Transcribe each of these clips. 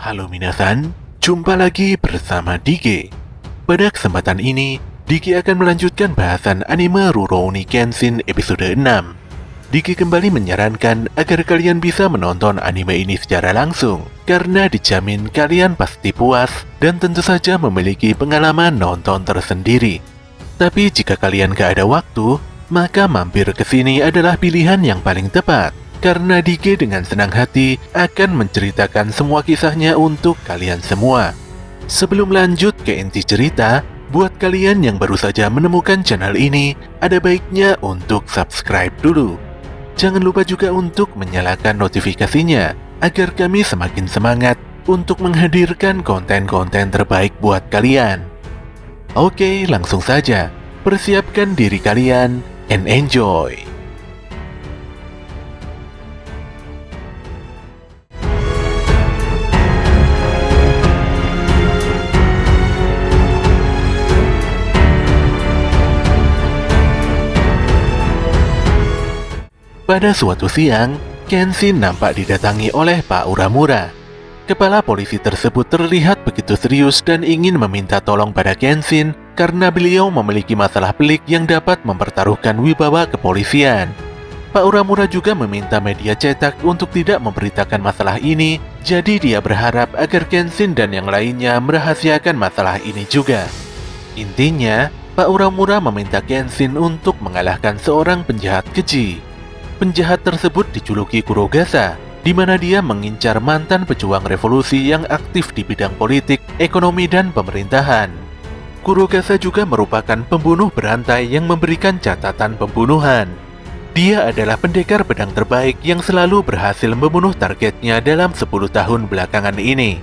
Halo minasan, jumpa lagi bersama Dike. Pada kesempatan ini, Dike akan melanjutkan bahasan anime Rurouni Kenshin episode 6. Dike kembali menyarankan agar kalian bisa menonton anime ini secara langsung, karena dijamin kalian pasti puas dan tentu saja memiliki pengalaman nonton tersendiri. Tapi jika kalian gak ada waktu, maka mampir ke sini adalah pilihan yang paling tepat. Karena Dike dengan senang hati akan menceritakan semua kisahnya untuk kalian semua. Sebelum lanjut ke inti cerita, buat kalian yang baru saja menemukan channel ini, ada baiknya untuk subscribe dulu. Jangan lupa juga untuk menyalakan notifikasinya, agar kami semakin semangat untuk menghadirkan konten-konten terbaik buat kalian. Oke, langsung saja. Persiapkan diri kalian and enjoy. Pada suatu siang, Kenshin nampak didatangi oleh Pak Uramura. Kepala polisi tersebut terlihat begitu serius dan ingin meminta tolong pada Kenshin karena beliau memiliki masalah pelik yang dapat mempertaruhkan wibawa kepolisian. Pak Uramura juga meminta media cetak untuk tidak memberitakan masalah ini, jadi dia berharap agar Kenshin dan yang lainnya merahasiakan masalah ini juga. Intinya, Pak Uramura meminta Kenshin untuk mengalahkan seorang penjahat keji. Penjahat tersebut dijuluki Kurogasa, di mana dia mengincar mantan pejuang revolusi yang aktif di bidang politik, ekonomi, dan pemerintahan. Kurogasa juga merupakan pembunuh berantai yang memberikan catatan pembunuhan. Dia adalah pendekar pedang terbaik yang selalu berhasil membunuh targetnya dalam 10 tahun belakangan ini.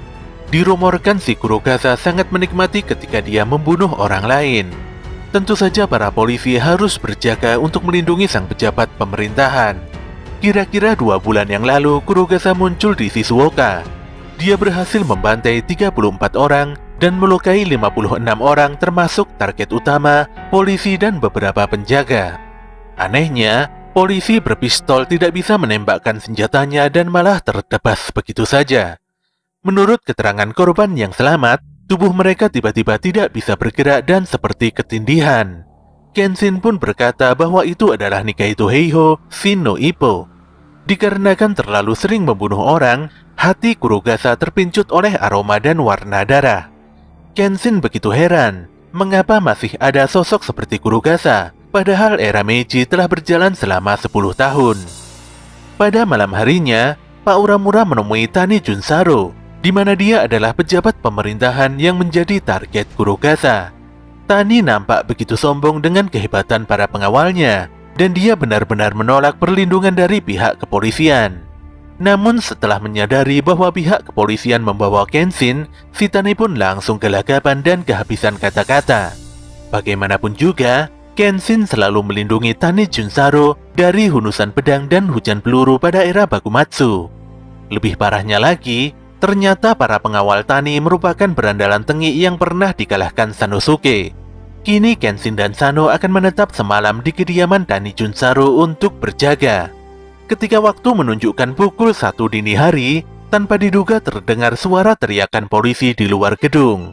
Dirumorkan si Kurogasa sangat menikmati ketika dia membunuh orang lain. Tentu saja para polisi harus berjaga untuk melindungi sang pejabat pemerintahan. Kira-kira 2 bulan yang lalu, Kurogasa muncul di Shizuoka. Dia berhasil membantai 34 orang dan melukai 56 orang termasuk target utama, polisi, dan beberapa penjaga. Anehnya, polisi berpistol tidak bisa menembakkan senjatanya dan malah tertebas begitu saja. Menurut keterangan korban yang selamat, tubuh mereka tiba-tiba tidak bisa bergerak dan seperti ketindihan. Kenshin pun berkata bahwa itu adalah Nikaido Heiho Shin no Ippo. Dikarenakan terlalu sering membunuh orang, hati Kurogasa terpincut oleh aroma dan warna darah. Kenshin begitu heran, mengapa masih ada sosok seperti Kurogasa, padahal era Meiji telah berjalan selama 10 tahun. Pada malam harinya, Pak Uramura menemui Tani Junsaro, di mana dia adalah pejabat pemerintahan yang menjadi target Kurogasa. Tani nampak begitu sombong dengan kehebatan para pengawalnya, dan dia benar-benar menolak perlindungan dari pihak kepolisian. Namun setelah menyadari bahwa pihak kepolisian membawa Kenshin, si Tani pun langsung gelagapan dan kehabisan kata-kata. Bagaimanapun juga, Kenshin selalu melindungi Tani Junsaro dari hunusan pedang dan hujan peluru pada era Bakumatsu. Lebih parahnya lagi, ternyata para pengawal Tani merupakan berandalan Tengi yang pernah dikalahkan Sanosuke. Kini Kenshin dan Sano akan menetap semalam di kediaman Tani Junsaro untuk berjaga. Ketika waktu menunjukkan pukul 1 dini hari, tanpa diduga terdengar suara teriakan polisi di luar gedung.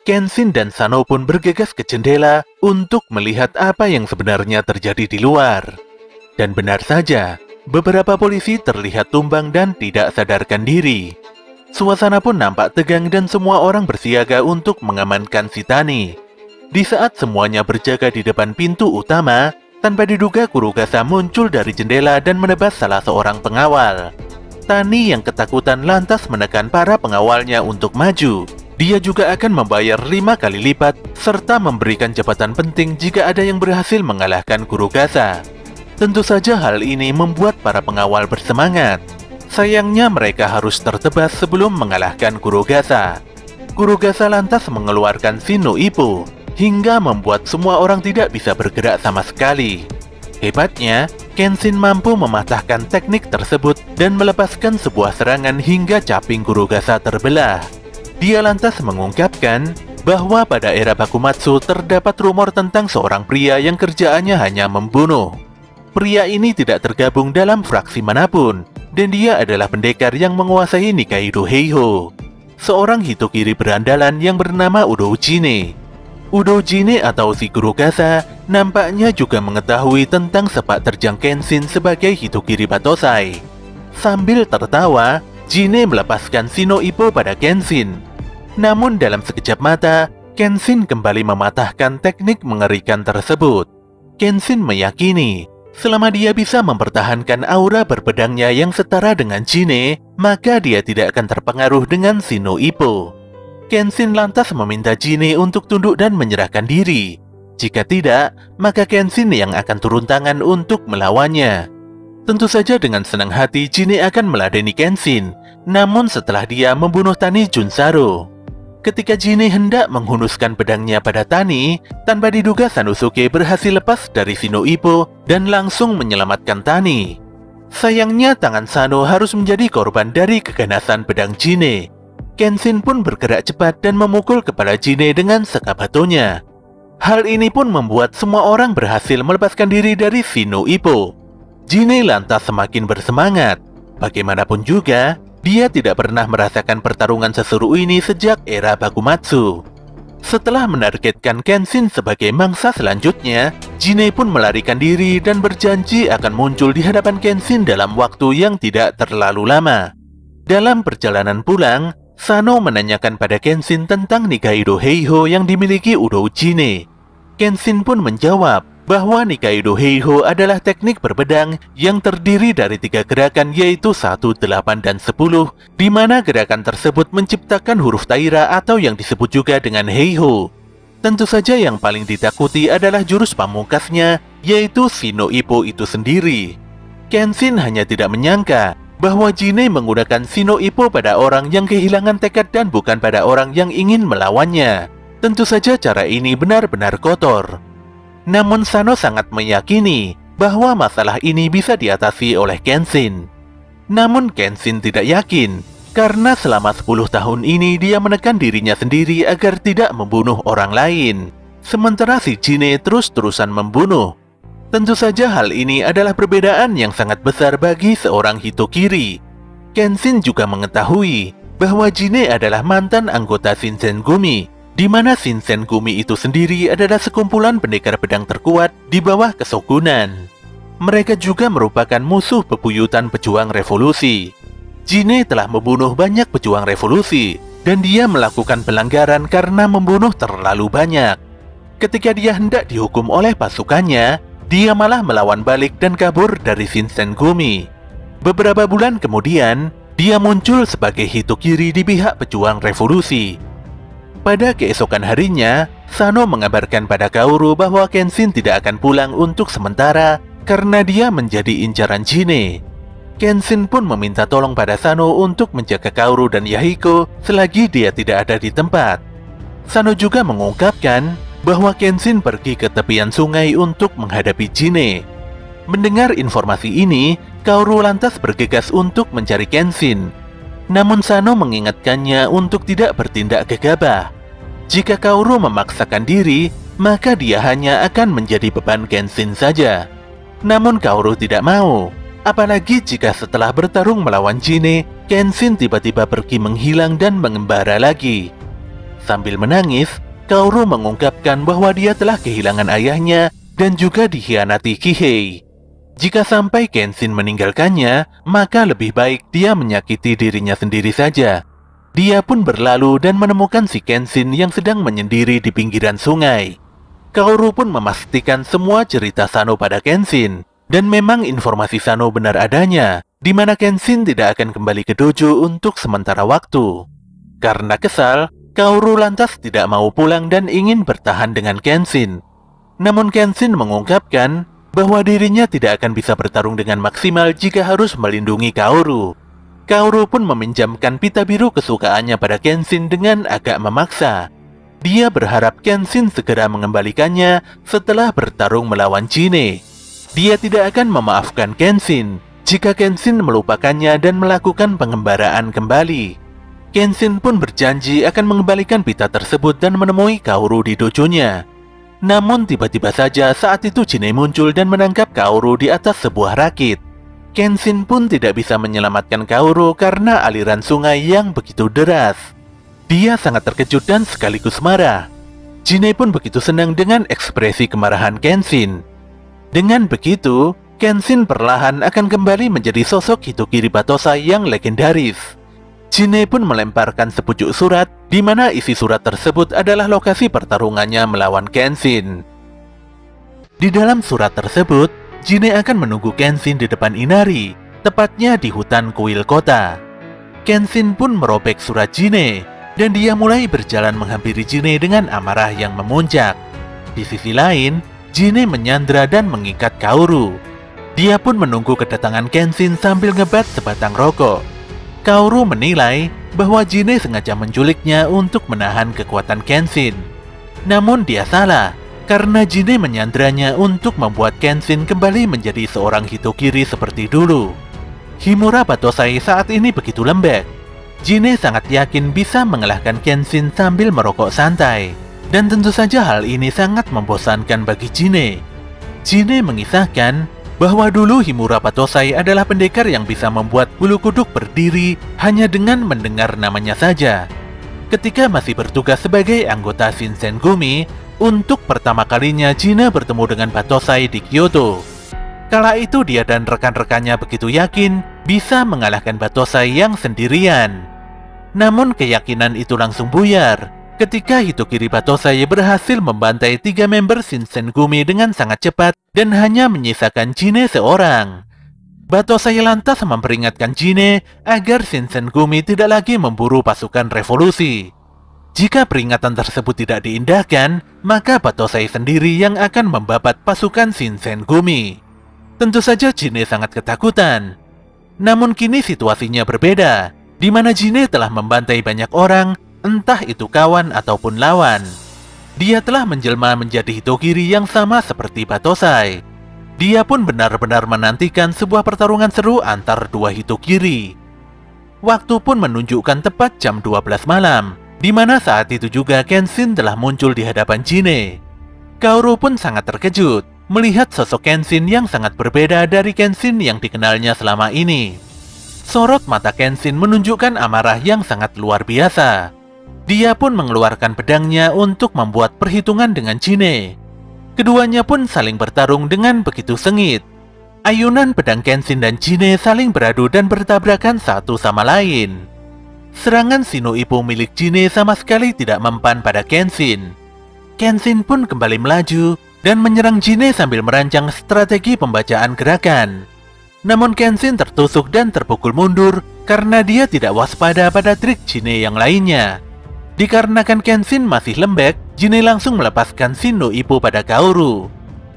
Kenshin dan Sano pun bergegas ke jendela untuk melihat apa yang sebenarnya terjadi di luar. Dan benar saja, beberapa polisi terlihat tumbang dan tidak sadarkan diri. Suasana pun nampak tegang dan semua orang bersiaga untuk mengamankan si Tani. Di saat semuanya berjaga di depan pintu utama, tanpa diduga Kurogasa muncul dari jendela dan menebas salah seorang pengawal. Tani yang ketakutan lantas menekan para pengawalnya untuk maju. Dia juga akan membayar 5 kali lipat serta memberikan jabatan penting jika ada yang berhasil mengalahkan Kurogasa. Tentu saja hal ini membuat para pengawal bersemangat. Sayangnya mereka harus tertebas sebelum mengalahkan Kurogasa. Kurogasa lantas mengeluarkan Shin no Ippo, hingga membuat semua orang tidak bisa bergerak sama sekali. Hebatnya, Kenshin mampu mematahkan teknik tersebut dan melepaskan sebuah serangan hingga caping Kurogasa terbelah. Dia lantas mengungkapkan bahwa pada era Bakumatsu terdapat rumor tentang seorang pria yang kerjaannya hanya membunuh. Pria ini tidak tergabung dalam fraksi manapun, dan dia adalah pendekar yang menguasai Nikaido Heiho. seorang Hitokiri berandalan yang bernama Udo Jine. Udo Jine atau si guru Kasa nampaknya juga mengetahui tentang sepak terjang Kenshin sebagai Hitokiri Batosai. Sambil tertawa, Jine melepaskan Shino Ippo pada Kenshin. Namun dalam sekejap mata, Kenshin kembali mematahkan teknik mengerikan tersebut. Kenshin meyakini, selama dia bisa mempertahankan aura berpedangnya yang setara dengan Jine, maka dia tidak akan terpengaruh dengan Shino Ippo. Kenshin lantas meminta Jine untuk tunduk dan menyerahkan diri. Jika tidak, maka Kenshin yang akan turun tangan untuk melawannya. Tentu saja dengan senang hati Jine akan meladeni Kenshin, namun setelah dia membunuh Tani Junsaro. Ketika Jine hendak menghunuskan pedangnya pada Tani, tanpa diduga Sanosuke berhasil lepas dari Shino Ippo dan langsung menyelamatkan Tani. Sayangnya tangan Sano harus menjadi korban dari keganasan pedang Jine. Kenshin pun bergerak cepat dan memukul kepala Jine dengan sekabatonya. Hal ini pun membuat semua orang berhasil melepaskan diri dari Shino Ippo. Jine lantas semakin bersemangat. Bagaimanapun juga, dia tidak pernah merasakan pertarungan seseru ini sejak era Bakumatsu. Setelah menargetkan Kenshin sebagai mangsa selanjutnya, Jine pun melarikan diri dan berjanji akan muncul di hadapan Kenshin dalam waktu yang tidak terlalu lama. Dalam perjalanan pulang, Sano menanyakan pada Kenshin tentang Nikaido Heiho yang dimiliki Udo Jine. Kenshin pun menjawab bahwa Nikaido Heiho adalah teknik berpedang yang terdiri dari 3 gerakan yaitu 1, 8, dan 10, di mana gerakan tersebut menciptakan huruf taira atau yang disebut juga dengan Heiho. Tentu saja yang paling ditakuti adalah jurus pamungkasnya yaitu Shino Ippo itu sendiri. Kenshin hanya tidak menyangka bahwa Jine menggunakan Shino Ippo pada orang yang kehilangan tekad dan bukan pada orang yang ingin melawannya. Tentu saja cara ini benar-benar kotor. Namun Sano sangat meyakini bahwa masalah ini bisa diatasi oleh Kenshin. Namun Kenshin tidak yakin, karena selama 10 tahun ini dia menekan dirinya sendiri agar tidak membunuh orang lain. Sementara si Jine terus-terusan membunuh. Tentu saja hal ini adalah perbedaan yang sangat besar bagi seorang Hitokiri. Kenshin juga mengetahui bahwa Jine adalah mantan anggota Shinsengumi, di mana Shinsengumi itu sendiri adalah sekumpulan pendekar pedang terkuat di bawah kesogunan. Mereka juga merupakan musuh bebuyutan pejuang revolusi. Jine telah membunuh banyak pejuang revolusi, dan dia melakukan pelanggaran karena membunuh terlalu banyak. Ketika dia hendak dihukum oleh pasukannya, dia malah melawan balik dan kabur dari Shinsengumi. Beberapa bulan kemudian, dia muncul sebagai Hitokiri di pihak pejuang revolusi. Pada keesokan harinya, Sano mengabarkan pada Kaoru bahwa Kenshin tidak akan pulang untuk sementara karena dia menjadi incaran Jine. Kenshin pun meminta tolong pada Sano untuk menjaga Kaoru dan Yahiko selagi dia tidak ada di tempat. Sano juga mengungkapkan bahwa Kenshin pergi ke tepian sungai untuk menghadapi Jine. Mendengar informasi ini, Kaoru lantas bergegas untuk mencari Kenshin. Namun Sano mengingatkannya untuk tidak bertindak gegabah. Jika Kaoru memaksakan diri, maka dia hanya akan menjadi beban Kenshin saja. Namun Kaoru tidak mau, apalagi jika setelah bertarung melawan Jine, Kenshin tiba-tiba pergi menghilang dan mengembara lagi. Sambil menangis, Kaoru mengungkapkan bahwa dia telah kehilangan ayahnya dan juga dikhianati Kihei. Jika sampai Kenshin meninggalkannya, maka lebih baik dia menyakiti dirinya sendiri saja. Dia pun berlalu dan menemukan si Kenshin yang sedang menyendiri di pinggiran sungai. Kaoru pun memastikan semua cerita Sano pada Kenshin, dan memang informasi Sano benar adanya, di mana Kenshin tidak akan kembali ke dojo untuk sementara waktu. Karena kesal, Kaoru lantas tidak mau pulang dan ingin bertahan dengan Kenshin. Namun Kenshin mengungkapkan bahwa dirinya tidak akan bisa bertarung dengan maksimal jika harus melindungi Kaoru. Kaoru pun meminjamkan pita biru kesukaannya pada Kenshin dengan agak memaksa. Dia berharap Kenshin segera mengembalikannya setelah bertarung melawan Jine. Dia tidak akan memaafkan Kenshin jika Kenshin melupakannya dan melakukan pengembaraan kembali. Kenshin pun berjanji akan mengembalikan pita tersebut dan menemui Kaoru di dojonya. Namun tiba-tiba saja saat itu Jine muncul dan menangkap Kaoru di atas sebuah rakit. Kenshin pun tidak bisa menyelamatkan Kaoru karena aliran sungai yang begitu deras. Dia sangat terkejut dan sekaligus marah. Jinne pun begitu senang dengan ekspresi kemarahan Kenshin. Dengan begitu, Kenshin perlahan akan kembali menjadi sosok Hitokiri Batosai yang legendaris. Jinne pun melemparkan sepucuk surat, di mana isi surat tersebut adalah lokasi pertarungannya melawan Kenshin. Di dalam surat tersebut, Jinne akan menunggu Kenshin di depan Inari, tepatnya di hutan kuil kota. Kenshin pun merobek surat Jinne, dan dia mulai berjalan menghampiri Jinne dengan amarah yang memuncak. Di sisi lain, Jinne menyandra dan mengikat Kaoru. Dia pun menunggu kedatangan Kenshin sambil ngebat sebatang rokok. Kaoru menilai bahwa Jinne sengaja menculiknya untuk menahan kekuatan Kenshin. Namun dia salah, karena Jinne menyandranya untuk membuat Kenshin kembali menjadi seorang Hitokiri seperti dulu. Himura Batosai saat ini begitu lembek. Jinne sangat yakin bisa mengalahkan Kenshin sambil merokok santai. Dan tentu saja hal ini sangat membosankan bagi Jinne. Jinne mengisahkan bahwa dulu Himura Batosai adalah pendekar yang bisa membuat bulu kuduk berdiri hanya dengan mendengar namanya saja. Ketika masih bertugas sebagai anggota Shinsengumi, untuk pertama kalinya Jinne bertemu dengan Batosai di Kyoto. Kala itu dia dan rekan-rekannya begitu yakin bisa mengalahkan Batosai yang sendirian. Namun keyakinan itu langsung buyar ketika Hitokiri Batosai berhasil membantai 3 member Shinsengumi dengan sangat cepat dan hanya menyisakan Jinne seorang. Batosai lantas memperingatkan Jinne agar Shinsengumi tidak lagi memburu pasukan revolusi. Jika peringatan tersebut tidak diindahkan, maka Batosai sendiri yang akan membabat pasukan Shinsengumi. Tentu saja Jinne sangat ketakutan. Namun kini situasinya berbeda, di mana Jinne telah membantai banyak orang, entah itu kawan ataupun lawan. Dia telah menjelma menjadi Hitokiri yang sama seperti Batosai. Dia pun benar-benar menantikan sebuah pertarungan seru antar dua Hitokiri. Waktu pun menunjukkan tepat jam 12 malam, di mana saat itu juga Kenshin telah muncul di hadapan Jinne. Kaoru pun sangat terkejut melihat sosok Kenshin yang sangat berbeda dari Kenshin yang dikenalnya selama ini. Sorot mata Kenshin menunjukkan amarah yang sangat luar biasa. Dia pun mengeluarkan pedangnya untuk membuat perhitungan dengan Jinne. Keduanya pun saling bertarung dengan begitu sengit. Ayunan pedang Kenshin dan Jinne saling beradu dan bertabrakan satu sama lain. Serangan Shino Ippo milik Jinne sama sekali tidak mempan pada Kenshin. Kenshin pun kembali melaju dan menyerang Jinne sambil merancang strategi pembacaan gerakan. Namun Kenshin tertusuk dan terpukul mundur karena dia tidak waspada pada trik Jinne yang lainnya. Dikarenakan Kenshin masih lembek, Jinne langsung melepaskan Shino Ippo pada Kaoru.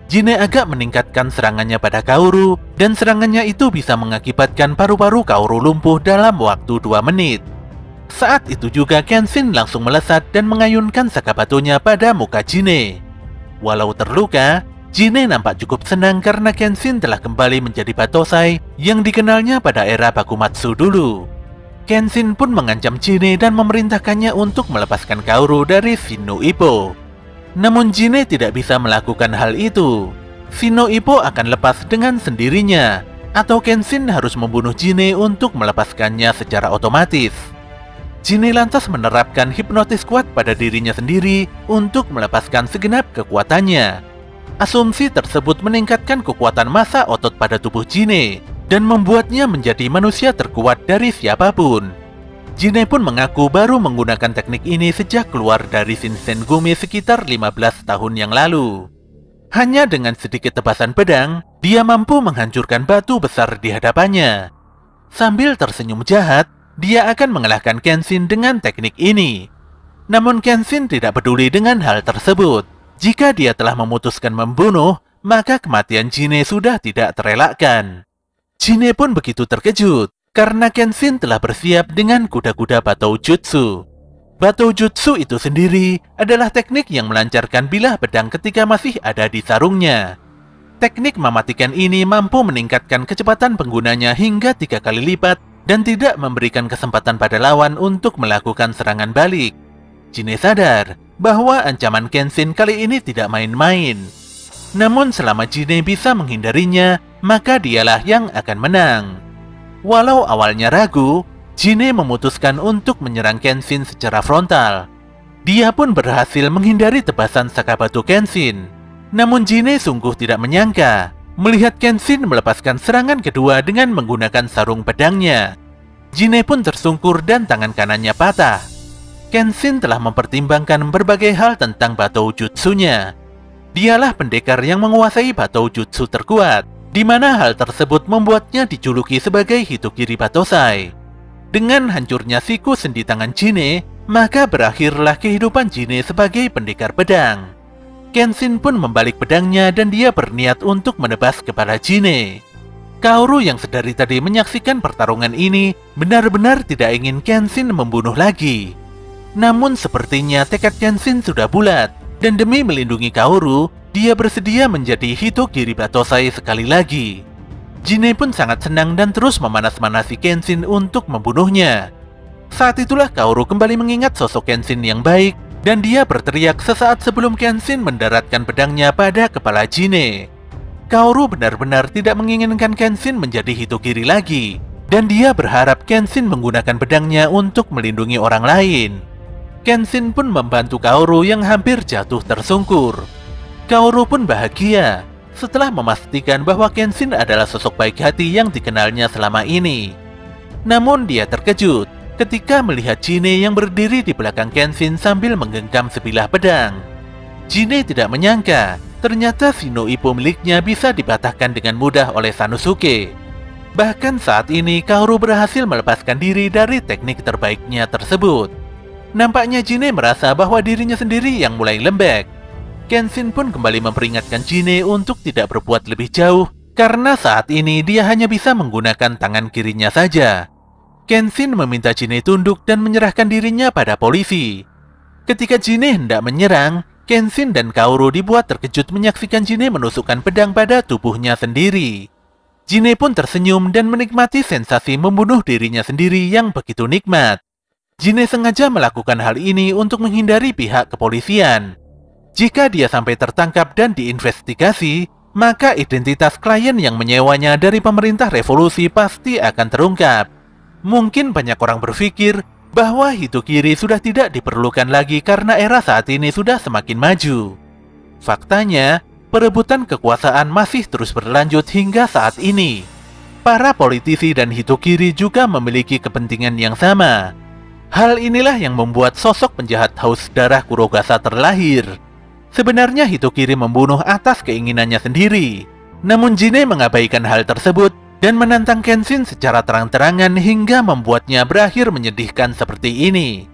Jinne agak meningkatkan serangannya pada Kaoru, dan serangannya itu bisa mengakibatkan paru-paru Kaoru lumpuh dalam waktu 2 menit. Saat itu juga Kenshin langsung melesat dan mengayunkan sakabatunya pada muka Jinne. Walau terluka, Jinne nampak cukup senang karena Kenshin telah kembali menjadi Batosai yang dikenalnya pada era Bakumatsu dulu. Kenshin pun mengancam Jinne dan memerintahkannya untuk melepaskan Kaoru dari Shino Ippo. Namun Jinne tidak bisa melakukan hal itu. Shino Ippo akan lepas dengan sendirinya, atau Kenshin harus membunuh Jinne untuk melepaskannya secara otomatis. Jinne lantas menerapkan hipnotis kuat pada dirinya sendiri untuk melepaskan segenap kekuatannya. Asumsi tersebut meningkatkan kekuatan massa otot pada tubuh Jinne dan membuatnya menjadi manusia terkuat dari siapapun. Jinne pun mengaku baru menggunakan teknik ini sejak keluar dari Shinsengumi sekitar 15 tahun yang lalu. Hanya dengan sedikit tebasan pedang, dia mampu menghancurkan batu besar di hadapannya. Sambil tersenyum jahat, dia akan mengalahkan Kenshin dengan teknik ini. Namun Kenshin tidak peduli dengan hal tersebut. Jika dia telah memutuskan membunuh, maka kematian Jinne sudah tidak terelakkan. Jinne pun begitu terkejut karena Kenshin telah bersiap dengan kuda-kuda Batou Jutsu. Batou Jutsu itu sendiri adalah teknik yang melancarkan bilah pedang ketika masih ada di sarungnya. Teknik mematikan ini mampu meningkatkan kecepatan penggunanya hingga 3 kali lipat dan tidak memberikan kesempatan pada lawan untuk melakukan serangan balik. Jinne sadar bahwa ancaman Kenshin kali ini tidak main-main. Namun selama Jinne bisa menghindarinya, maka dialah yang akan menang. Walau awalnya ragu, Jine memutuskan untuk menyerang Kenshin secara frontal. Dia pun berhasil menghindari tebasan Sakabatu Kenshin. Namun Jine sungguh tidak menyangka melihat Kenshin melepaskan serangan kedua dengan menggunakan sarung pedangnya. Jine pun tersungkur dan tangan kanannya patah. Kenshin telah mempertimbangkan berbagai hal tentang Batou Jutsunya. Dialah pendekar yang menguasai Batou Jutsu terkuat, di mana hal tersebut membuatnya dijuluki sebagai Hitokiri Batosai. Dengan hancurnya siku sendi tangan Jine, maka berakhirlah kehidupan Jine sebagai pendekar pedang. Kenshin pun membalik pedangnya dan dia berniat untuk menebas kepala Jine. Kaoru yang sedari tadi menyaksikan pertarungan ini benar-benar tidak ingin Kenshin membunuh lagi. Namun sepertinya tekad Kenshin sudah bulat, dan demi melindungi Kaoru, dia bersedia menjadi Hitokiri Batosai sekali lagi. Jine pun sangat senang dan terus memanas-manasi Kenshin untuk membunuhnya. Saat itulah Kaoru kembali mengingat sosok Kenshin yang baik, dan dia berteriak sesaat sebelum Kenshin mendaratkan pedangnya pada kepala Jine. Kaoru benar-benar tidak menginginkan Kenshin menjadi Hitokiri lagi, dan dia berharap Kenshin menggunakan pedangnya untuk melindungi orang lain. Kenshin pun membantu Kaoru yang hampir jatuh tersungkur. Kaoru pun bahagia setelah memastikan bahwa Kenshin adalah sosok baik hati yang dikenalnya selama ini. Namun dia terkejut ketika melihat Jine yang berdiri di belakang Kenshin sambil menggenggam sebilah pedang. Jine tidak menyangka ternyata Shino Ippo miliknya bisa dipatahkan dengan mudah oleh Sanosuke. Bahkan saat ini Kaoru berhasil melepaskan diri dari teknik terbaiknya tersebut. Nampaknya Jine merasa bahwa dirinya sendiri yang mulai lembek. Kenshin pun kembali memperingatkan Jine untuk tidak berbuat lebih jauh, karena saat ini dia hanya bisa menggunakan tangan kirinya saja. Kenshin meminta Jine tunduk dan menyerahkan dirinya pada polisi. Ketika Jine hendak menyerang, Kenshin dan Kaoru dibuat terkejut menyaksikan Jine menusukkan pedang pada tubuhnya sendiri. Jine pun tersenyum dan menikmati sensasi membunuh dirinya sendiri yang begitu nikmat. Jine sengaja melakukan hal ini untuk menghindari pihak kepolisian. Jika dia sampai tertangkap dan diinvestigasi, maka identitas klien yang menyewanya dari pemerintah revolusi pasti akan terungkap. Mungkin banyak orang berpikir bahwa Hitokiri sudah tidak diperlukan lagi karena era saat ini sudah semakin maju. Faktanya, perebutan kekuasaan masih terus berlanjut hingga saat ini. Para politisi dan Hitokiri juga memiliki kepentingan yang sama. Hal inilah yang membuat sosok penjahat haus darah Kurogasa terlahir. Sebenarnya Hitokiri membunuh atas keinginannya sendiri. Namun Jine mengabaikan hal tersebut dan menantang Kenshin secara terang-terangan hingga membuatnya berakhir menyedihkan seperti ini.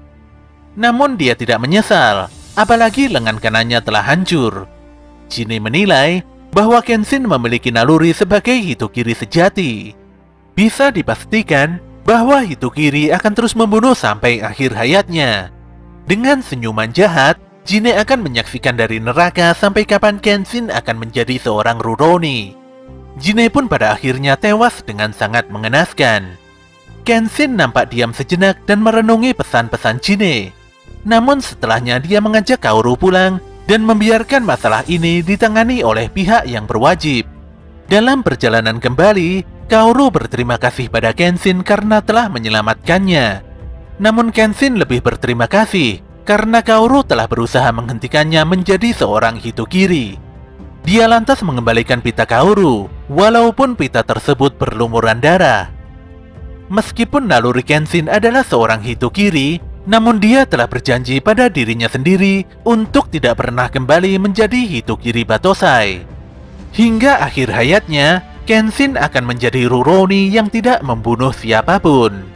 Namun dia tidak menyesal, apalagi lengan kanannya telah hancur. Jine menilai bahwa Kenshin memiliki naluri sebagai Hitokiri sejati. Bisa dipastikan bahwa Hitokiri akan terus membunuh sampai akhir hayatnya. Dengan senyuman jahat, Jine akan menyaksikan dari neraka sampai kapan Kenshin akan menjadi seorang Rurouni. Jine pun pada akhirnya tewas dengan sangat mengenaskan. Kenshin nampak diam sejenak dan merenungi pesan-pesan Jine. Namun setelahnya dia mengajak Kaoru pulang dan membiarkan masalah ini ditangani oleh pihak yang berwajib. Dalam perjalanan kembali, Kaoru berterima kasih pada Kenshin karena telah menyelamatkannya. Namun Kenshin lebih berterima kasih karena Kaoru telah berusaha menghentikannya menjadi seorang Hitokiri. Dia lantas mengembalikan pita Kaoru, walaupun pita tersebut berlumuran darah. Meskipun naluri Kenshin adalah seorang Hitokiri, namun dia telah berjanji pada dirinya sendiri untuk tidak pernah kembali menjadi Hitokiri Batosai. Hingga akhir hayatnya, Kenshin akan menjadi Rurouni yang tidak membunuh siapapun.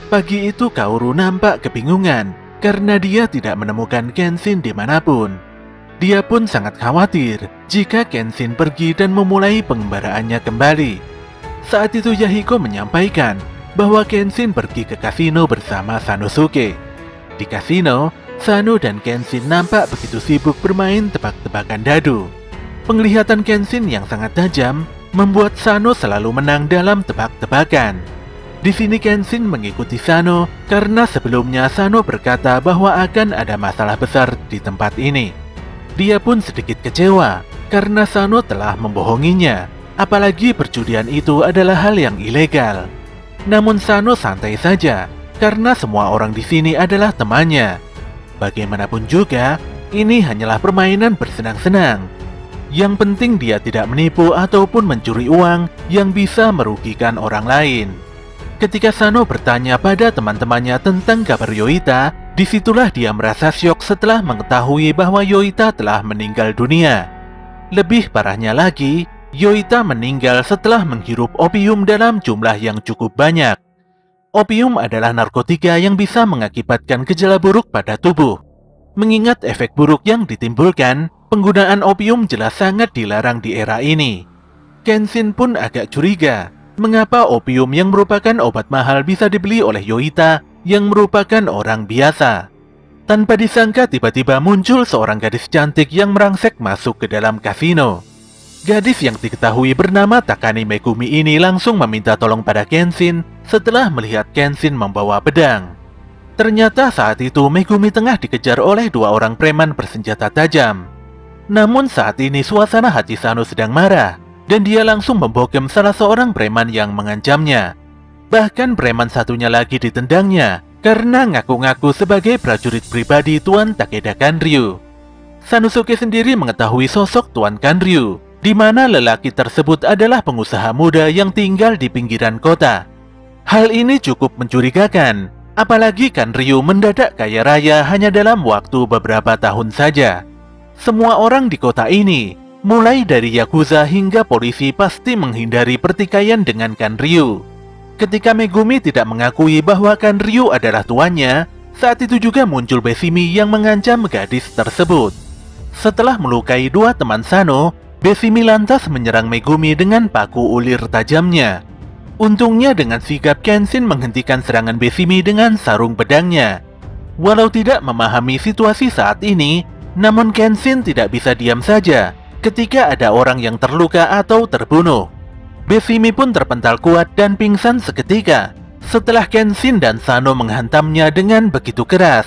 Pagi itu Kaoru nampak kebingungan karena dia tidak menemukan Kenshin dimanapun. Dia pun sangat khawatir jika Kenshin pergi dan memulai pengembaraannya kembali. Saat itu Yahiko menyampaikan bahwa Kenshin pergi ke kasino bersama Sanosuke. Di kasino, Sano dan Kenshin nampak begitu sibuk bermain tebak-tebakan dadu. Penglihatan Kenshin yang sangat tajam membuat Sano selalu menang dalam tebak-tebakan. Di sini Kenshin mengikuti Sano karena sebelumnya Sano berkata bahwa akan ada masalah besar di tempat ini. Dia pun sedikit kecewa karena Sano telah membohonginya, apalagi perjudian itu adalah hal yang ilegal. Namun Sano santai saja, karena semua orang di sini adalah temannya. Bagaimanapun juga, ini hanyalah permainan bersenang-senang. Yang penting dia tidak menipu ataupun mencuri uang yang bisa merugikan orang lain. Ketika Sano bertanya pada teman-temannya tentang kabar Yoita, disitulah dia merasa syok setelah mengetahui bahwa Yoita telah meninggal dunia. Lebih parahnya lagi, Yoita meninggal setelah menghirup opium dalam jumlah yang cukup banyak. Opium adalah narkotika yang bisa mengakibatkan gejala buruk pada tubuh. Mengingat efek buruk yang ditimbulkan, penggunaan opium jelas sangat dilarang di era ini. Kenshin pun agak curiga, mengapa opium yang merupakan obat mahal bisa dibeli oleh Yoita yang merupakan orang biasa. Tanpa disangka tiba-tiba muncul seorang gadis cantik yang merangsek masuk ke dalam kasino. Gadis yang diketahui bernama Takane Megumi ini langsung meminta tolong pada Kenshin setelah melihat Kenshin membawa pedang. Ternyata saat itu Megumi tengah dikejar oleh dua orang preman bersenjata tajam. Namun saat ini suasana hati Sano sedang marah, dan dia langsung membokem salah seorang preman yang mengancamnya. Bahkan preman satunya lagi ditendangnya karena ngaku-ngaku sebagai prajurit pribadi Tuan Takeda Kanryu. Sanosuke sendiri mengetahui sosok Tuan Kanryu, di mana lelaki tersebut adalah pengusaha muda yang tinggal di pinggiran kota. Hal ini cukup mencurigakan, apalagi Kanryu mendadak kaya raya hanya dalam waktu beberapa tahun saja. Semua orang di kota ini, mulai dari Yakuza hingga polisi, pasti menghindari pertikaian dengan Kanryu. Ketika Megumi tidak mengakui bahwa Kanryu adalah tuannya, saat itu juga muncul Besimi yang mengancam gadis tersebut. Setelah melukai dua teman Sano, Besimi lantas menyerang Megumi dengan paku ulir tajamnya. Untungnya dengan sigap Kenshin menghentikan serangan Besimi dengan sarung pedangnya. Walau tidak memahami situasi saat ini, namun Kenshin tidak bisa diam saja ketika ada orang yang terluka atau terbunuh. Besimi pun terpental kuat dan pingsan seketika setelah Kenshin dan Sano menghantamnya dengan begitu keras.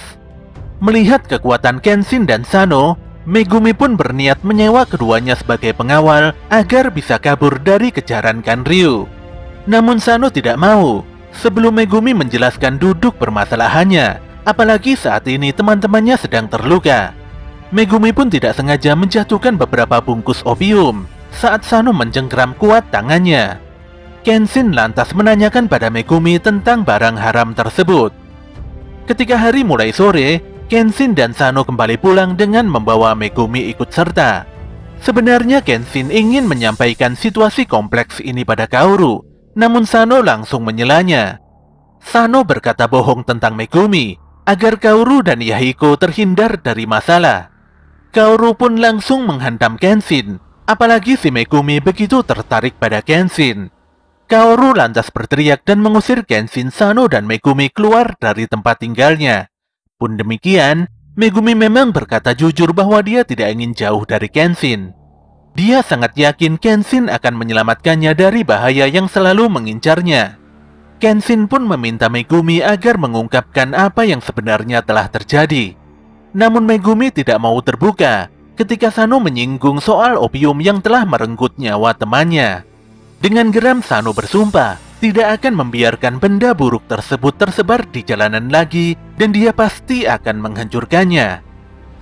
Melihat kekuatan Kenshin dan Sano, Megumi pun berniat menyewa keduanya sebagai pengawal agar bisa kabur dari kejaran Kanryu. Namun Sano tidak mau sebelum Megumi menjelaskan duduk permasalahannya, apalagi saat ini teman-temannya sedang terluka. Megumi pun tidak sengaja menjatuhkan beberapa bungkus opium saat Sano mencengkeram kuat tangannya. Kenshin lantas menanyakan pada Megumi tentang barang haram tersebut. Ketika hari mulai sore, Kenshin dan Sano kembali pulang dengan membawa Megumi ikut serta. Sebenarnya Kenshin ingin menyampaikan situasi kompleks ini pada Kaoru, namun Sano langsung menyelanya. Sano berkata bohong tentang Megumi agar Kaoru dan Yahiko terhindar dari masalah. Kaoru pun langsung menghantam Kenshin, apalagi si Megumi begitu tertarik pada Kenshin. Kaoru lantas berteriak dan mengusir Kenshin, Sano, dan Megumi keluar dari tempat tinggalnya. Pun demikian, Megumi memang berkata jujur bahwa dia tidak ingin jauh dari Kenshin. Dia sangat yakin Kenshin akan menyelamatkannya dari bahaya yang selalu mengincarnya. Kenshin pun meminta Megumi agar mengungkapkan apa yang sebenarnya telah terjadi. Namun Megumi tidak mau terbuka ketika Sano menyinggung soal opium yang telah merenggut nyawa temannya. Dengan geram Sano bersumpah tidak akan membiarkan benda buruk tersebut tersebar di jalanan lagi dan dia pasti akan menghancurkannya.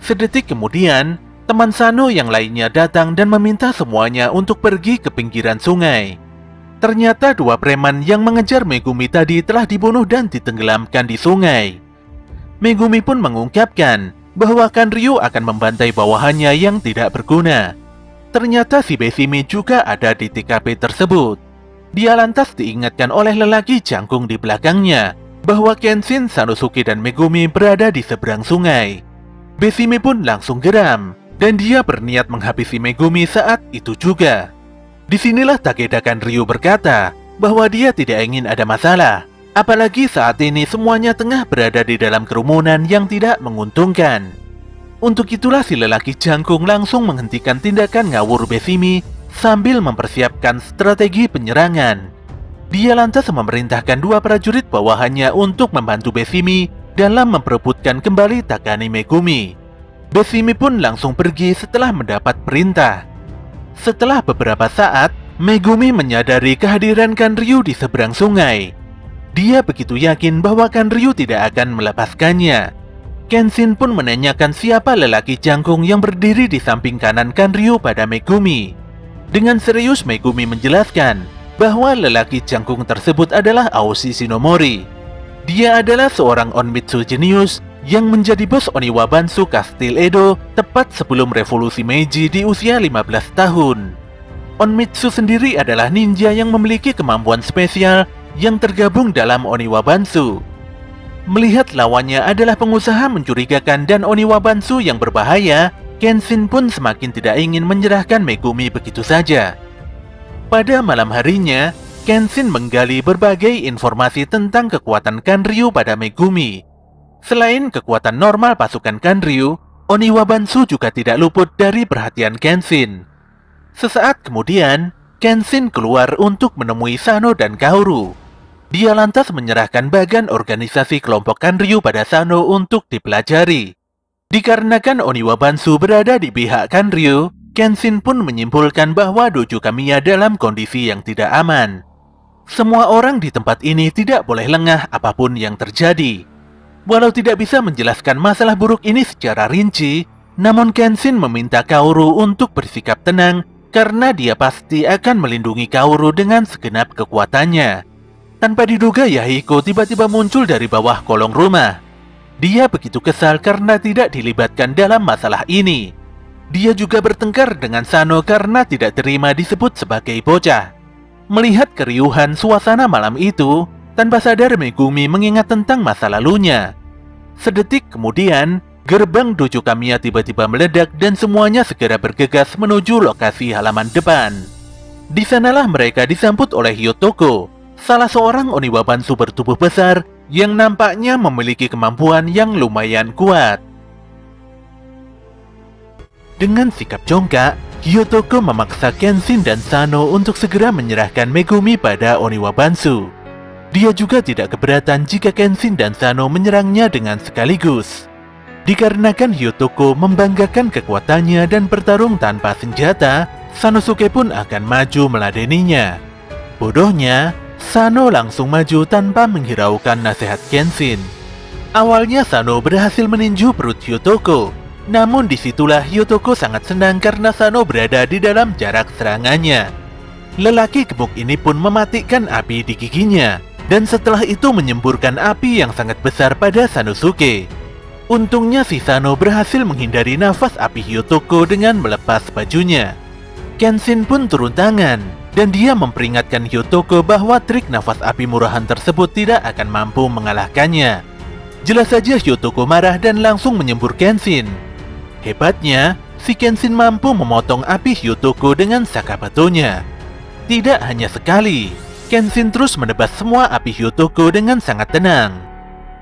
Sedetik kemudian, teman Sano yang lainnya datang dan meminta semuanya untuk pergi ke pinggiran sungai. Ternyata dua preman yang mengejar Megumi tadi telah dibunuh dan ditenggelamkan di sungai. Megumi pun mengungkapkan bahwa Kanryu akan membantai bawahannya yang tidak berguna. Ternyata si Besimi juga ada di TKP tersebut. Dia lantas diingatkan oleh lelaki jangkung di belakangnya bahwa Kenshin, Sanosuke, dan Megumi berada di seberang sungai. Besimi pun langsung geram dan dia berniat menghabisi Megumi saat itu juga. Disinilah Takeda Kanryu berkata bahwa dia tidak ingin ada masalah, apalagi saat ini semuanya tengah berada di dalam kerumunan yang tidak menguntungkan. Untuk itulah si lelaki jangkung langsung menghentikan tindakan ngawur Besimi sambil mempersiapkan strategi penyerangan. Dia lantas memerintahkan dua prajurit bawahannya untuk membantu Besimi dalam memperebutkan kembali Takane Megumi. Besimi pun langsung pergi setelah mendapat perintah. Setelah beberapa saat, Megumi menyadari kehadiran Kanryu di seberang sungai. Dia begitu yakin bahwa Kanryu tidak akan melepaskannya. Kenshin pun menanyakan siapa lelaki jangkung yang berdiri di samping kanan Kanryu pada Megumi. Dengan serius Megumi menjelaskan bahwa lelaki jangkung tersebut adalah Aoshi Shinomori. Dia adalah seorang Onmitsu jenius yang menjadi bos Oniwa Bansu Kastil Edo tepat sebelum revolusi Meiji di usia 15 tahun. Onmitsu sendiri adalah ninja yang memiliki kemampuan spesial yang tergabung dalam Oniwa Bansu. Melihat lawannya adalah pengusaha mencurigakan dan Oniwa Bansu yang berbahaya, Kenshin pun semakin tidak ingin menyerahkan Megumi begitu saja. Pada malam harinya, Kenshin menggali berbagai informasi tentang kekuatan Kanryu pada Megumi. Selain kekuatan normal pasukan Kanryu, Oniwa Bansu juga tidak luput dari perhatian Kenshin. Sesaat kemudian, Kenshin keluar untuk menemui Sano dan Kaoru. Dia lantas menyerahkan bagan organisasi kelompok Kanryu pada Sano untuk dipelajari. Dikarenakan Oniwa Bansu berada di pihak Kanryu, Kenshin pun menyimpulkan bahwa dojo Kamiya dalam kondisi yang tidak aman. Semua orang di tempat ini tidak boleh lengah apapun yang terjadi. Walau tidak bisa menjelaskan masalah buruk ini secara rinci, namun Kenshin meminta Kaoru untuk bersikap tenang karena dia pasti akan melindungi Kaoru dengan segenap kekuatannya. Tanpa diduga, Yahiko tiba-tiba muncul dari bawah kolong rumah. Dia begitu kesal karena tidak dilibatkan dalam masalah ini. Dia juga bertengkar dengan Sano karena tidak terima disebut sebagai bocah. Melihat keriuhan suasana malam itu, tanpa sadar Megumi mengingat tentang masa lalunya. Sedetik kemudian, gerbang dojo Kamiya tiba-tiba meledak dan semuanya segera bergegas menuju lokasi halaman depan. Di sanalah mereka disambut oleh Hyotoko, salah seorang Oniwa Bansu bertubuh besar yang nampaknya memiliki kemampuan yang lumayan kuat. Dengan sikap jongkak, Hyotoko memaksa Kenshin dan Sano untuk segera menyerahkan Megumi pada Oniwa Bansu. Dia juga tidak keberatan jika Kenshin dan Sano menyerangnya dengan sekaligus. Dikarenakan Hyotoko membanggakan kekuatannya dan bertarung tanpa senjata, Sanosuke pun akan maju meladeninya. Bodohnya, Sano langsung maju tanpa menghiraukan nasihat Kenshin. Awalnya Sano berhasil meninju perut Hyotoko, namun disitulah Hyotoko sangat senang karena Sano berada di dalam jarak serangannya. Lelaki gemuk ini pun mematikan api di giginya, dan setelah itu menyemburkan api yang sangat besar pada Sanosuke. Untungnya si Sano berhasil menghindari nafas api Hyotoko dengan melepas bajunya. Kenshin pun turun tangan, dan dia memperingatkan Hyotoko bahwa trik nafas api murahan tersebut tidak akan mampu mengalahkannya. Jelas saja Hyotoko marah dan langsung menyembur Kenshin. Hebatnya, si Kenshin mampu memotong api Hyotoko dengan sakabatonya. Tidak hanya sekali, Kenshin terus menebas semua api Hyotoko dengan sangat tenang.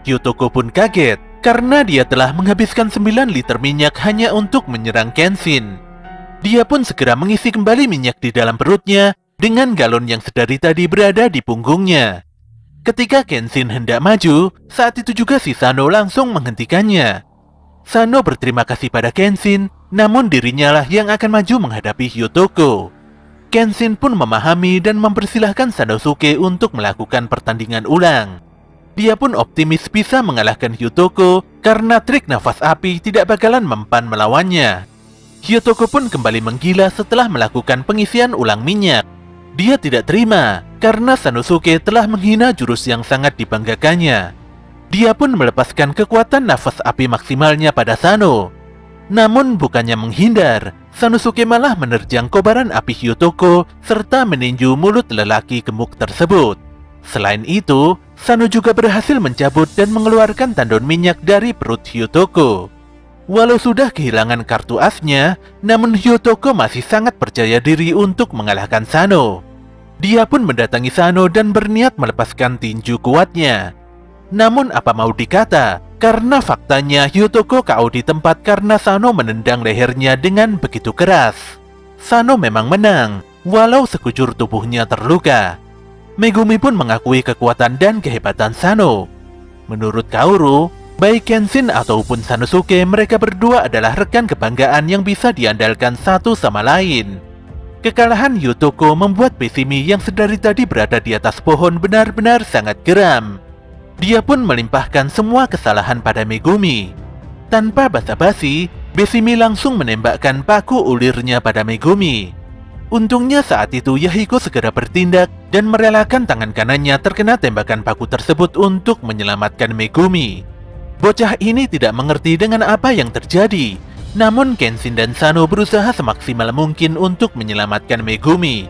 Hyotoko pun kaget karena dia telah menghabiskan 9 liter minyak hanya untuk menyerang Kenshin. Dia pun segera mengisi kembali minyak di dalam perutnya dengan galon yang sedari tadi berada di punggungnya. Ketika Kenshin hendak maju, saat itu juga si Sano langsung menghentikannya. Sano berterima kasih pada Kenshin, namun dirinya lah yang akan maju menghadapi Hyotoko. Kenshin pun memahami dan mempersilahkan Sanosuke untuk melakukan pertandingan ulang. Dia pun optimis bisa mengalahkan Hyotoko karena trik nafas api tidak bakalan mempan melawannya. Hyotoko pun kembali menggila setelah melakukan pengisian ulang minyak. Dia tidak terima karena Sanosuke telah menghina jurus yang sangat dibanggakannya. Dia pun melepaskan kekuatan nafas api maksimalnya pada Sano. Namun bukannya menghindar, Sanosuke malah menerjang kobaran api Hyotoko serta meninju mulut lelaki gemuk tersebut. Selain itu, Sano juga berhasil mencabut dan mengeluarkan tandon minyak dari perut Hyotoko. Walau sudah kehilangan kartu asnya, namun Hyotoko masih sangat percaya diri untuk mengalahkan Sano. Dia pun mendatangi Sano dan berniat melepaskan tinju kuatnya. Namun apa mau dikata, karena faktanya Hyotoko KO di tempat karena Sano menendang lehernya dengan begitu keras. Sano memang menang, walau sekujur tubuhnya terluka. Megumi pun mengakui kekuatan dan kehebatan Sano. Menurut Kaoru, baik Kenshin ataupun Sanosuke, mereka berdua adalah rekan kebanggaan yang bisa diandalkan satu sama lain. Kekalahan Yutoko membuat Besimi yang sedari tadi berada di atas pohon benar-benar sangat geram. Dia pun melimpahkan semua kesalahan pada Megumi. Tanpa basa-basi, Besimi langsung menembakkan paku ulirnya pada Megumi. Untungnya saat itu Yahiko segera bertindak dan merelakan tangan kanannya terkena tembakan paku tersebut untuk menyelamatkan Megumi. Bocah ini tidak mengerti dengan apa yang terjadi. Namun Kenshin dan Sano berusaha semaksimal mungkin untuk menyelamatkan Megumi.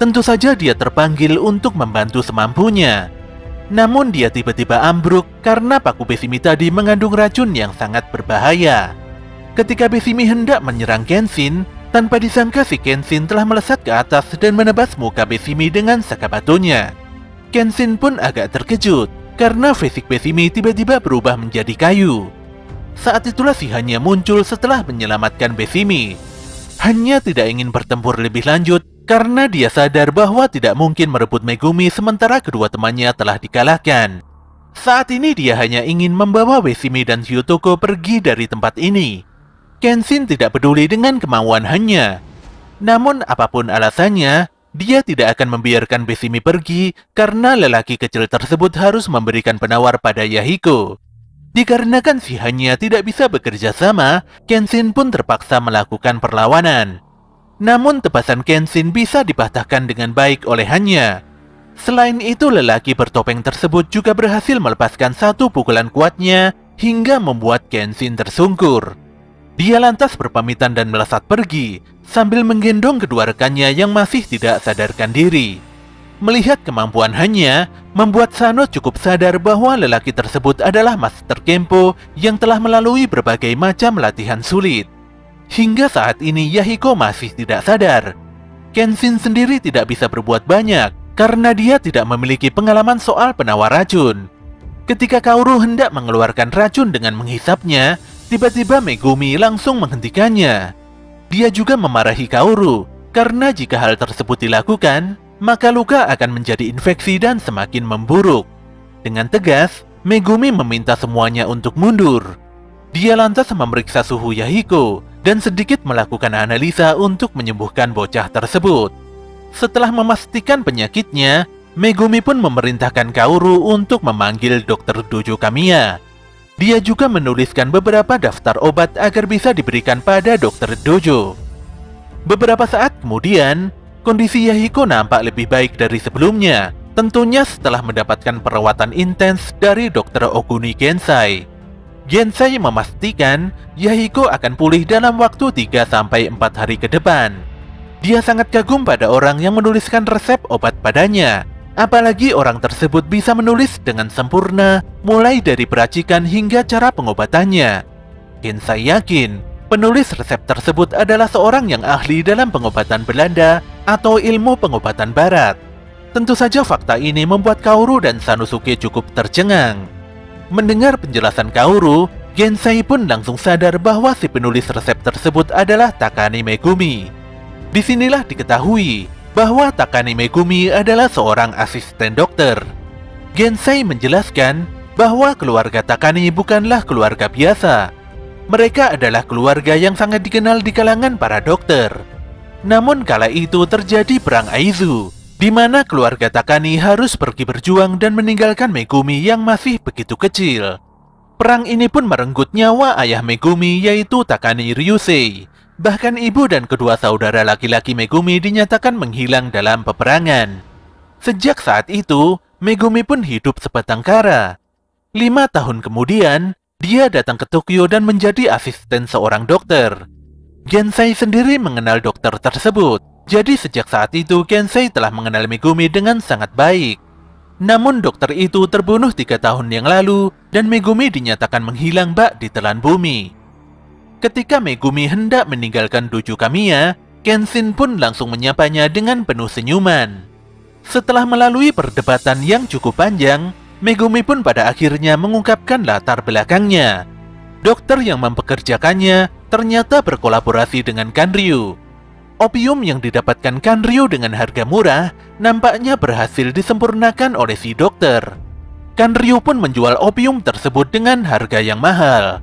Tentu saja dia terpanggil untuk membantu semampunya. Namun dia tiba-tiba ambruk karena paku Besimi tadi mengandung racun yang sangat berbahaya. Ketika Besimi hendak menyerang Kenshin, tanpa disangka si Kenshin telah melesat ke atas dan menebas muka Besimi dengan sakabatunya. Kenshin pun agak terkejut karena fisik Besimi tiba-tiba berubah menjadi kayu. Saat itulah si Hanya muncul setelah menyelamatkan Besimi. Hanya tidak ingin bertempur lebih lanjut karena dia sadar bahwa tidak mungkin merebut Megumi sementara kedua temannya telah dikalahkan. Saat ini dia hanya ingin membawa Besimi dan Yutoko pergi dari tempat ini. Kenshin tidak peduli dengan kemauan Hanya. Namun apapun alasannya, dia tidak akan membiarkan Besimi pergi karena lelaki kecil tersebut harus memberikan penawar pada Yahiko. Dikarenakan si Hanya tidak bisa bekerja sama, Kenshin pun terpaksa melakukan perlawanan. Namun tebasan Kenshin bisa dipatahkan dengan baik oleh Hanya. Selain itu, lelaki bertopeng tersebut juga berhasil melepaskan satu pukulan kuatnya hingga membuat Kenshin tersungkur. Dia lantas berpamitan dan melesat pergi, sambil menggendong kedua rekannya yang masih tidak sadarkan diri. Melihat kemampuan Hanya, membuat Sano cukup sadar bahwa lelaki tersebut adalah Master Kempo yang telah melalui berbagai macam latihan sulit. Hingga saat ini Yahiko masih tidak sadar. Kenshin sendiri tidak bisa berbuat banyak karena dia tidak memiliki pengalaman soal penawar racun. Ketika Kaoru hendak mengeluarkan racun dengan menghisapnya, tiba-tiba Megumi langsung menghentikannya. Dia juga memarahi Kaoru karena jika hal tersebut dilakukan, maka luka akan menjadi infeksi dan semakin memburuk. Dengan tegas, Megumi meminta semuanya untuk mundur. Dia lantas memeriksa suhu Yahiko dan sedikit melakukan analisa untuk menyembuhkan bocah tersebut. Setelah memastikan penyakitnya, Megumi pun memerintahkan Kaoru untuk memanggil Dr. Dojo Kamiya. Dia juga menuliskan beberapa daftar obat agar bisa diberikan pada Dr. Dojo. Beberapa saat kemudian, kondisi Yahiko nampak lebih baik dari sebelumnya, tentunya setelah mendapatkan perawatan intens dari Dr. Oguni Gensai. Gensai memastikan Yahiko akan pulih dalam waktu 3-4 hari ke depan. Dia sangat kagum pada orang yang menuliskan resep obat padanya, apalagi orang tersebut bisa menulis dengan sempurna, mulai dari peracikan hingga cara pengobatannya. Gensai yakin penulis resep tersebut adalah seorang yang ahli dalam pengobatan Belanda atau ilmu pengobatan barat. Tentu saja fakta ini membuat Kaoru dan Sanosuke cukup tercengang. Mendengar penjelasan Kaoru, Gensai pun langsung sadar bahwa si penulis resep tersebut adalah Takane Megumi. Disinilah diketahui bahwa Takane Megumi adalah seorang asisten dokter. Gensai menjelaskan bahwa keluarga Takane bukanlah keluarga biasa. Mereka adalah keluarga yang sangat dikenal di kalangan para dokter. Namun kala itu terjadi perang Aizu, di mana keluarga Takane harus pergi berjuang dan meninggalkan Megumi yang masih begitu kecil. Perang ini pun merenggut nyawa ayah Megumi yaitu Takane Ryusei. Bahkan ibu dan kedua saudara laki-laki Megumi dinyatakan menghilang dalam peperangan. Sejak saat itu, Megumi pun hidup sebatang kara. 5 tahun kemudian, dia datang ke Tokyo dan menjadi asisten seorang dokter. Gensai sendiri mengenal dokter tersebut. Jadi sejak saat itu Gensai telah mengenal Megumi dengan sangat baik. Namun dokter itu terbunuh 3 tahun yang lalu dan Megumi dinyatakan menghilang bak di telan bumi. Ketika Megumi hendak meninggalkan Dojo Kamiya, Kenshin pun langsung menyapanya dengan penuh senyuman. Setelah melalui perdebatan yang cukup panjang, Megumi pun pada akhirnya mengungkapkan latar belakangnya. Dokter yang mempekerjakannya ternyata berkolaborasi dengan Kanryu. Opium yang didapatkan Kanryu dengan harga murah nampaknya berhasil disempurnakan oleh si dokter. Kanryu pun menjual opium tersebut dengan harga yang mahal.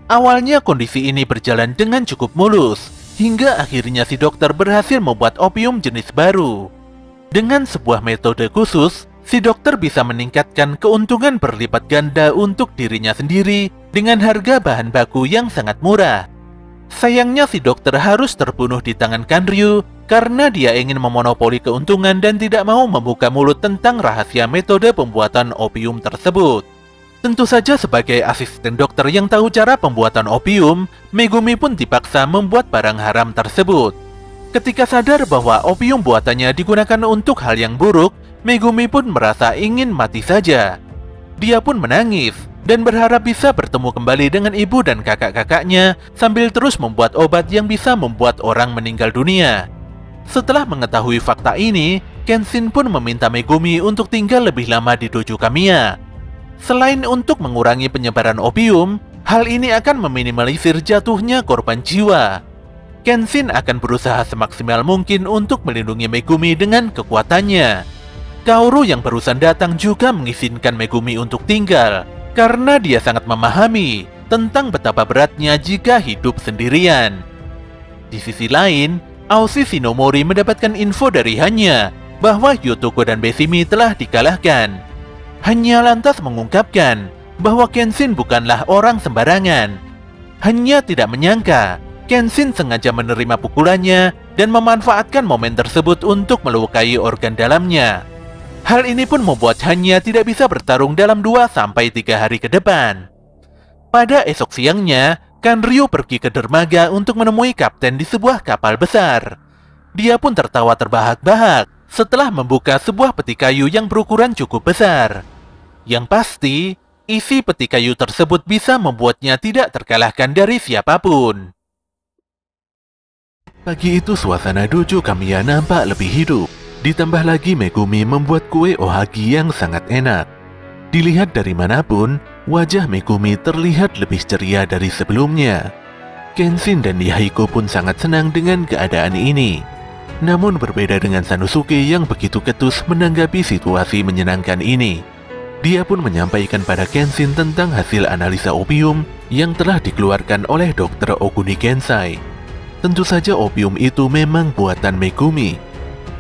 Awalnya kondisi ini berjalan dengan cukup mulus, hingga akhirnya si dokter berhasil membuat opium jenis baru. Dengan sebuah metode khusus, si dokter bisa meningkatkan keuntungan berlipat ganda untuk dirinya sendiri dengan harga bahan baku yang sangat murah. Sayangnya si dokter harus terbunuh di tangan Kanryu karena dia ingin memonopoli keuntungan dan tidak mau membuka mulut tentang rahasia metode pembuatan opium tersebut. Tentu saja sebagai asisten dokter yang tahu cara pembuatan opium, Megumi pun dipaksa membuat barang haram tersebut. Ketika sadar bahwa opium buatannya digunakan untuk hal yang buruk, Megumi pun merasa ingin mati saja. Dia pun menangis dan berharap bisa bertemu kembali dengan ibu dan kakak-kakaknya sambil terus membuat obat yang bisa membuat orang meninggal dunia. Setelah mengetahui fakta ini, Kenshin pun meminta Megumi untuk tinggal lebih lama di dojo Kamiya. Selain untuk mengurangi penyebaran opium, hal ini akan meminimalisir jatuhnya korban jiwa. Kenshin akan berusaha semaksimal mungkin untuk melindungi Megumi dengan kekuatannya. Kaoru yang barusan datang juga mengizinkan Megumi untuk tinggal, karena dia sangat memahami tentang betapa beratnya jika hidup sendirian. Di sisi lain, Aoshi Shinomori mendapatkan info dari Hanya bahwa Yotoko dan Besimi telah dikalahkan. Hanya lantas mengungkapkan bahwa Kenshin bukanlah orang sembarangan. Hanya tidak menyangka Kenshin sengaja menerima pukulannya dan memanfaatkan momen tersebut untuk melukai organ dalamnya. Hal ini pun membuat Hanya tidak bisa bertarung dalam 2-3 hari ke depan. Pada esok siangnya, Kanryu pergi ke dermaga untuk menemui kapten di sebuah kapal besar. Dia pun tertawa terbahak-bahak setelah membuka sebuah peti kayu yang berukuran cukup besar. Yang pasti, isi peti kayu tersebut bisa membuatnya tidak terkalahkan dari siapapun. Pagi itu suasana dojo Kamiya nampak lebih hidup. Ditambah lagi Megumi membuat kue ohagi yang sangat enak. Dilihat dari manapun, wajah Megumi terlihat lebih ceria dari sebelumnya. Kenshin dan Yahiko pun sangat senang dengan keadaan ini. Namun berbeda dengan Sanosuke yang begitu ketus menanggapi situasi menyenangkan ini. Dia pun menyampaikan pada Kenshin tentang hasil analisa opium yang telah dikeluarkan oleh Dr. Oguni Kensai. Tentu saja opium itu memang buatan Megumi.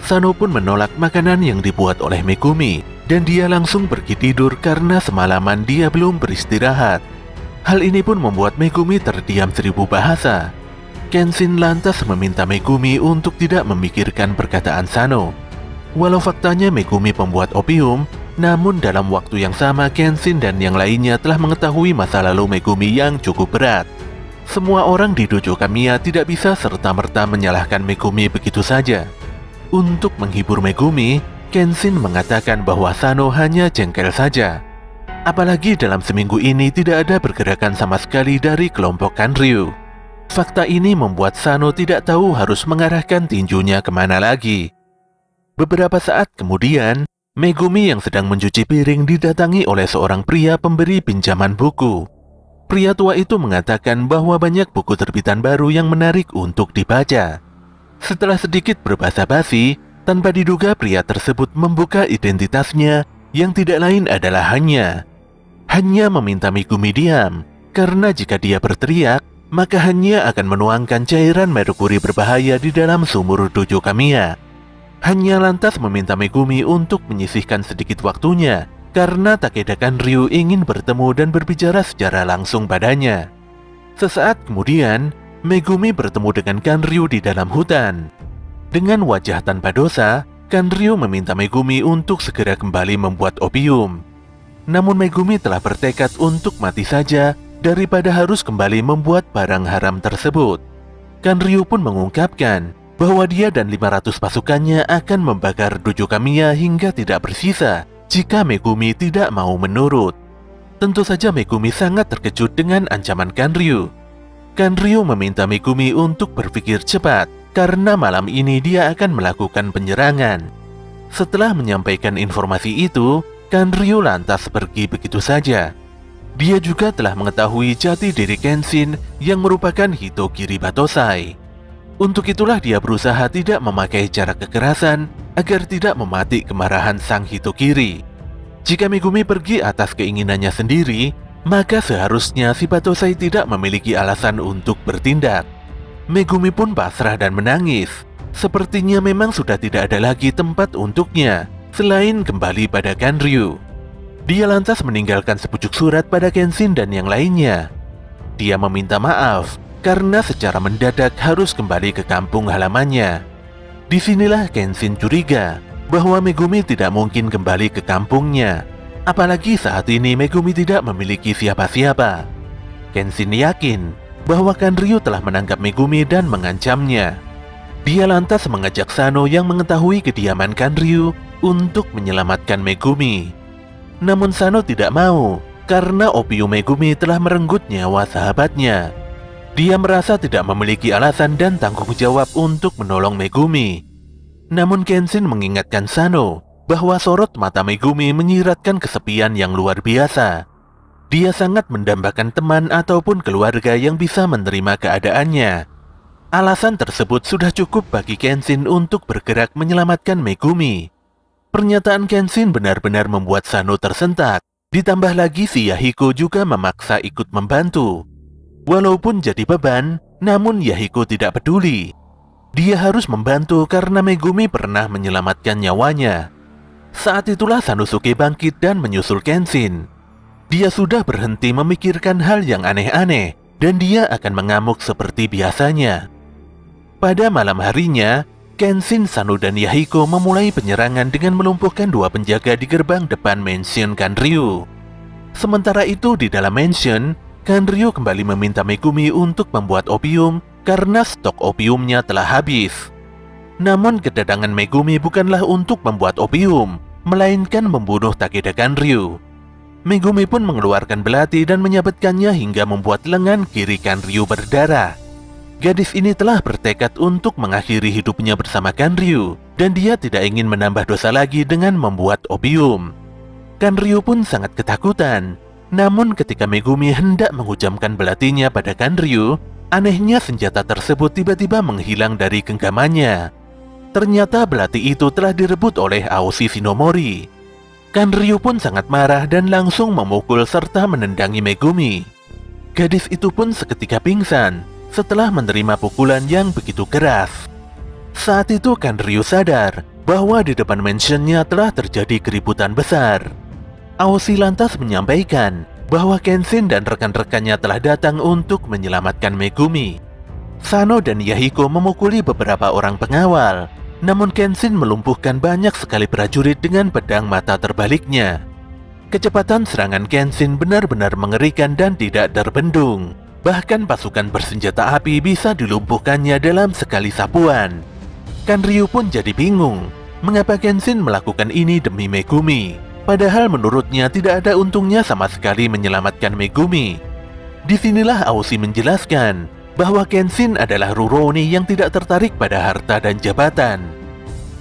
Sano pun menolak makanan yang dibuat oleh Megumi, dan dia langsung pergi tidur karena semalaman dia belum beristirahat. Hal ini pun membuat Megumi terdiam 1000 bahasa. Kenshin lantas meminta Megumi untuk tidak memikirkan perkataan Sano. Walau faktanya Megumi pembuat opium, namun dalam waktu yang sama Kenshin dan yang lainnya telah mengetahui masa lalu Megumi yang cukup berat. Semua orang di dojo Kamiya tidak bisa serta-merta menyalahkan Megumi begitu saja. Untuk menghibur Megumi, Kenshin mengatakan bahwa Sano hanya jengkel saja. Apalagi dalam seminggu ini tidak ada pergerakan sama sekali dari kelompok Kanryu. Fakta ini membuat Sano tidak tahu harus mengarahkan tinjunya kemana lagi. Beberapa saat kemudian, Megumi yang sedang mencuci piring didatangi oleh seorang pria pemberi pinjaman buku. Pria tua itu mengatakan bahwa banyak buku terbitan baru yang menarik untuk dibaca. Setelah sedikit berbasa-basi, tanpa diduga pria tersebut membuka identitasnya yang tidak lain adalah Hanya. Hanya meminta Megumi diam, karena jika dia berteriak, maka Hanya akan menuangkan cairan merkuri berbahaya di dalam sumur dojo Kamiya. Hanya lantas meminta Megumi untuk menyisihkan sedikit waktunya, karena Takeda Kanryu ingin bertemu dan berbicara secara langsung padanya. Sesaat kemudian, Megumi bertemu dengan Kanryu di dalam hutan. Dengan wajah tanpa dosa, Kanryu meminta Megumi untuk segera kembali membuat opium. Namun Megumi telah bertekad untuk mati saja daripada harus kembali membuat barang haram tersebut. Kanryu pun mengungkapkan bahwa dia dan 500 pasukannya akan membakar dojo Kamiya hingga tidak bersisa jika Megumi tidak mau menurut. Tentu saja Megumi sangat terkejut dengan ancaman Kanryu. Kanryu meminta Megumi untuk berpikir cepat karena malam ini dia akan melakukan penyerangan. Setelah menyampaikan informasi itu, Kanryu lantas pergi begitu saja. Dia juga telah mengetahui jati diri Kenshin yang merupakan Hitokiri Batosai. Untuk itulah dia berusaha tidak memakai cara kekerasan agar tidak mematik kemarahan sang Hitokiri. Jika Megumi pergi atas keinginannya sendiri, maka seharusnya si Batosai tidak memiliki alasan untuk bertindak. Megumi pun pasrah dan menangis. Sepertinya memang sudah tidak ada lagi tempat untuknya selain kembali pada Kanryu. Dia lantas meninggalkan sepucuk surat pada Kenshin dan yang lainnya. Dia meminta maaf karena secara mendadak harus kembali ke kampung halamannya. Disinilah Kenshin curiga bahwa Megumi tidak mungkin kembali ke kampungnya. Apalagi saat ini Megumi tidak memiliki siapa-siapa. Kenshin yakin bahwa Kanryu telah menangkap Megumi dan mengancamnya. Dia lantas mengajak Sano yang mengetahui kediaman Kanryu untuk menyelamatkan Megumi. Namun Sano tidak mau karena opium Megumi telah merenggut nyawa sahabatnya. Dia merasa tidak memiliki alasan dan tanggung jawab untuk menolong Megumi. Namun Kenshin mengingatkan Sano bahwa sorot mata Megumi menyiratkan kesepian yang luar biasa. Dia sangat mendambakan teman ataupun keluarga yang bisa menerima keadaannya. Alasan tersebut sudah cukup bagi Kenshin untuk bergerak menyelamatkan Megumi. Pernyataan Kenshin benar-benar membuat Sano tersentak. Ditambah lagi si Yahiko juga memaksa ikut membantu. Walaupun jadi beban, namun Yahiko tidak peduli. Dia harus membantu karena Megumi pernah menyelamatkan nyawanya. Saat itulah Sanosuke bangkit dan menyusul Kenshin. Dia sudah berhenti memikirkan hal yang aneh-aneh dan dia akan mengamuk seperti biasanya. Pada malam harinya, Kenshin, Sano, dan Yahiko memulai penyerangan dengan melumpuhkan 2 penjaga di gerbang depan mansion Kanryu. Sementara itu di dalam mansion, Kanryu kembali meminta Megumi untuk membuat opium karena stok opiumnya telah habis. Namun kedatangan Megumi bukanlah untuk membuat opium, melainkan membunuh Takeda Kanryu. Megumi pun mengeluarkan belati dan menyabetkannya hingga membuat lengan kiri Kanryu berdarah. Gadis ini telah bertekad untuk mengakhiri hidupnya bersama Kanryu, dan dia tidak ingin menambah dosa lagi dengan membuat opium. Kanryu pun sangat ketakutan. Namun ketika Megumi hendak menghujamkan belatinya pada Kanryu, anehnya senjata tersebut tiba-tiba menghilang dari genggamannya. Ternyata belati itu telah direbut oleh Aoshi Shinomori. Kanryu pun sangat marah dan langsung memukul serta menendangi Megumi. Gadis itu pun seketika pingsan setelah menerima pukulan yang begitu keras. Saat itu Kanryu sadar bahwa di depan mansionnya telah terjadi keributan besar. Aoshi lantas menyampaikan bahwa Kenshin dan rekan-rekannya telah datang untuk menyelamatkan Megumi. Sano dan Yahiko memukuli beberapa orang pengawal. Namun Kenshin melumpuhkan banyak sekali prajurit dengan pedang mata terbaliknya. Kecepatan serangan Kenshin benar-benar mengerikan dan tidak terbendung. Bahkan pasukan bersenjata api bisa dilumpuhkannya dalam sekali sapuan. Kanryu pun jadi bingung, mengapa Kenshin melakukan ini demi Megumi. Padahal menurutnya tidak ada untungnya sama sekali menyelamatkan Megumi. Disinilah Aoshi menjelaskan bahwa Kenshin adalah Rurouni yang tidak tertarik pada harta dan jabatan.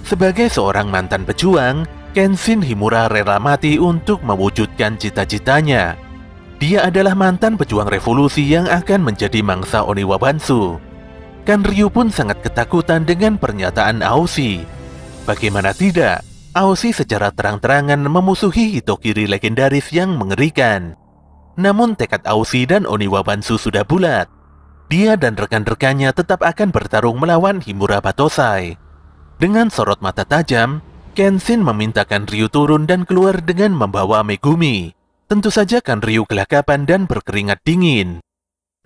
Sebagai seorang mantan pejuang, Kenshin Himura rela mati untuk mewujudkan cita-citanya. Dia adalah mantan pejuang revolusi yang akan menjadi mangsa Oniwa Bansu. Kanryu pun sangat ketakutan dengan pernyataan Aoshi. Bagaimana tidak, Aoshi secara terang-terangan memusuhi Hitokiri legendaris yang mengerikan. Namun tekad Aoshi dan Oniwa Bansu sudah bulat. Dia dan rekan-rekannya tetap akan bertarung melawan Himura Batosai. Dengan sorot mata tajam, Kenshin meminta Kanryu turun dan keluar dengan membawa Megumi. Tentu saja Kanryu gelagapan dan berkeringat dingin.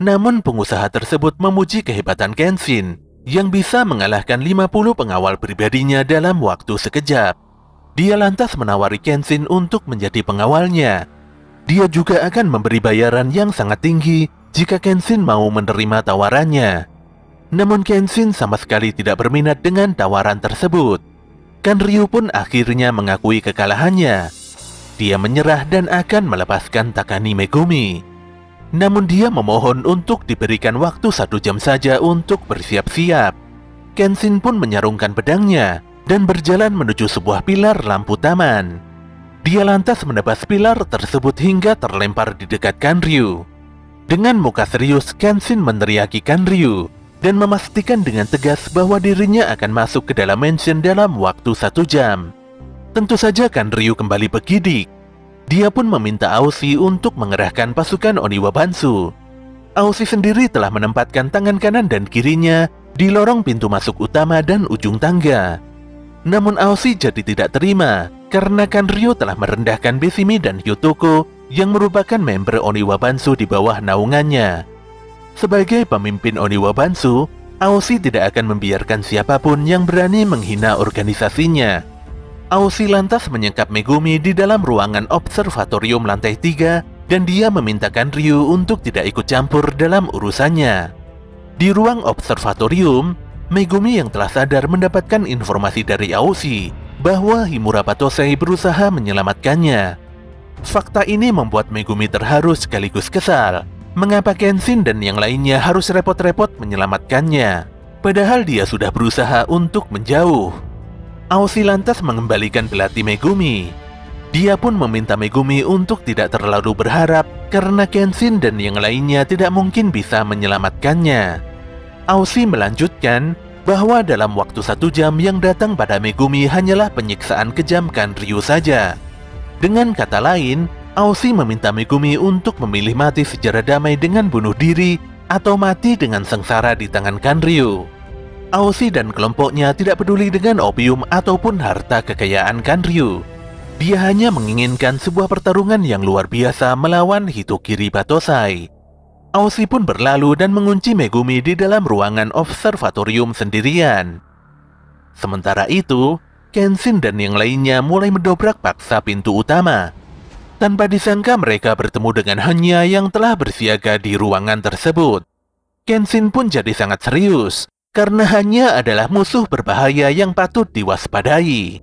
Namun pengusaha tersebut memuji kehebatan Kenshin yang bisa mengalahkan 50 pengawal pribadinya dalam waktu sekejap. Dia lantas menawari Kenshin untuk menjadi pengawalnya. Dia juga akan memberi bayaran yang sangat tinggi jika Kenshin mau menerima tawarannya. Namun Kenshin sama sekali tidak berminat dengan tawaran tersebut. Kanryu pun akhirnya mengakui kekalahannya. Dia menyerah dan akan melepaskan Takani Megumi. Namun dia memohon untuk diberikan waktu 1 jam saja untuk bersiap-siap. Kenshin pun menyarungkan pedangnya dan berjalan menuju sebuah pilar lampu taman. Dia lantas menebas pilar tersebut hingga terlempar di dekat Kanryu. Dengan muka serius, Kenshin meneriaki Kanryu dan memastikan dengan tegas bahwa dirinya akan masuk ke dalam mansion dalam waktu 1 jam. Tentu saja Kanryu kembali bergidik. Dia pun meminta Aoshi untuk mengerahkan pasukan Oniwa Bansu. Aoshi sendiri telah menempatkan tangan kanan dan kirinya di lorong pintu masuk utama dan ujung tangga. Namun Aoshi jadi tidak terima karena Kanryu telah merendahkan Beshimi dan Hyotoko yang merupakan member Oniwa Bansu di bawah naungannya. Sebagai pemimpin Oniwa Bansu, Aoshi tidak akan membiarkan siapapun yang berani menghina organisasinya. Aoshi lantas menyekap Megumi di dalam ruangan observatorium lantai 3 dan dia meminta Kanryu untuk tidak ikut campur dalam urusannya. Di ruang observatorium, Megumi yang telah sadar mendapatkan informasi dari Aoshi bahwa Himura Batosei berusaha menyelamatkannya. Fakta ini membuat Megumi terharu sekaligus kesal. Mengapa Kenshin dan yang lainnya harus repot-repot menyelamatkannya, padahal dia sudah berusaha untuk menjauh. Aoshi lantas mengembalikan belati Megumi. Dia pun meminta Megumi untuk tidak terlalu berharap karena Kenshin dan yang lainnya tidak mungkin bisa menyelamatkannya. Aoshi melanjutkan bahwa dalam waktu 1 jam yang datang pada Megumi hanyalah penyiksaan kejam Kanryu saja. Dengan kata lain, Aoshi meminta Megumi untuk memilih mati secara damai dengan bunuh diri atau mati dengan sengsara di tangan Kanryu. Aoshi dan kelompoknya tidak peduli dengan opium ataupun harta kekayaan Kanryu. Dia hanya menginginkan sebuah pertarungan yang luar biasa melawan Hitokiri Batosai. Aoshi pun berlalu dan mengunci Megumi di dalam ruangan observatorium sendirian. Sementara itu, Kenshin dan yang lainnya mulai mendobrak paksa pintu utama. Tanpa disangka mereka bertemu dengan Hanya yang telah bersiaga di ruangan tersebut. Kenshin pun jadi sangat serius, karena Hanya adalah musuh berbahaya yang patut diwaspadai.